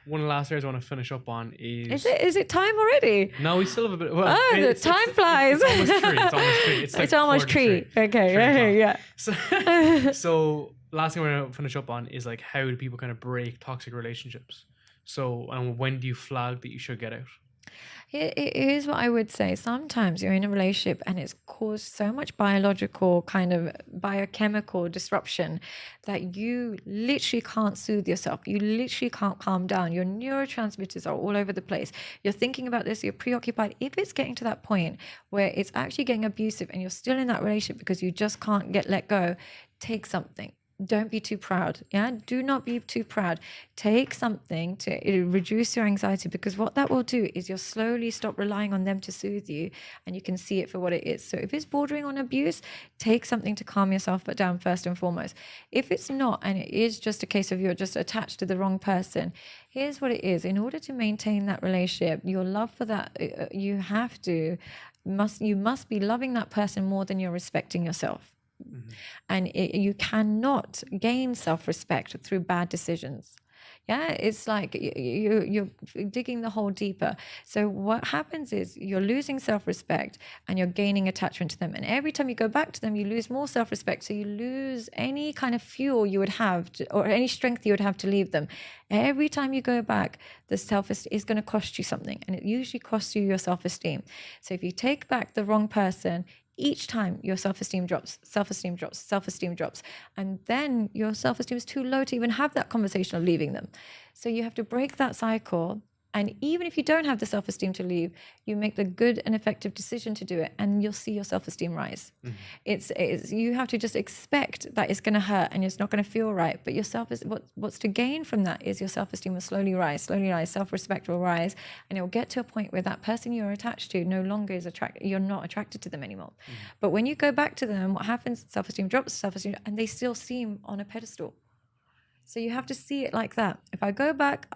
one of the last areas I want to finish up on is Is it time already? no, we still have a bit. Well, Oh, the time flies. It's almost tree. It's almost tree. It's, like It's almost 43. tree. Okay, 3 o'clock. yeah. So last thing we're gonna finish up on is like how do people kind of break toxic relationships? So and when do you flag that you should get out? Here's what I would say. Sometimes you're in a relationship and it's caused so much biological kind of biochemical disruption that you literally can't soothe yourself. You literally can't calm down. Your neurotransmitters are all over the place. You're thinking about this, you're preoccupied. If it's getting to that point where it's actually getting abusive and you're still in that relationship because you just can't let go, take something. Don't be too proud. Yeah. Do not be too proud. Take something to reduce your anxiety, because what that will do is you'll slowly stop relying on them to soothe you and you can see it for what it is. So if it's bordering on abuse, take something to calm yourself down first and foremost. If it's not, and it is just a case of you're just attached to the wrong person, here's what it is. In order to maintain that relationship, your love for that, you must be loving that person more than you're respecting yourself. Mm-hmm. And you cannot gain self-respect through bad decisions. Yeah, it's like you're digging the hole deeper. So what happens is you're losing self-respect and you're gaining attachment to them. And every time you go back to them, you lose more self-respect. So you lose any kind of fuel you would have or any strength you would have to leave them. Every time you go back, the self-esteem is going to cost you something. And it usually costs you your self-esteem. So if you take back the wrong person, each time your self-esteem drops, and then your self-esteem is too low to even have that conversation of leaving them. So you have to break that cycle. And even if you don't have the self-esteem to leave, you make the good and effective decision to do it, and you'll see your self-esteem rise. Mm-hmm. It's you have to just expect that it's going to hurt and it's not going to feel right. But what's to gain from that is your self-esteem will slowly rise, self-respect will rise, and it will get to a point where that person you're attached to no longer is you're not attracted to them anymore. Mm-hmm. But when you go back to them, what happens? Self-esteem drops, and they still seem on a pedestal. So you have to see it like that. If I go back,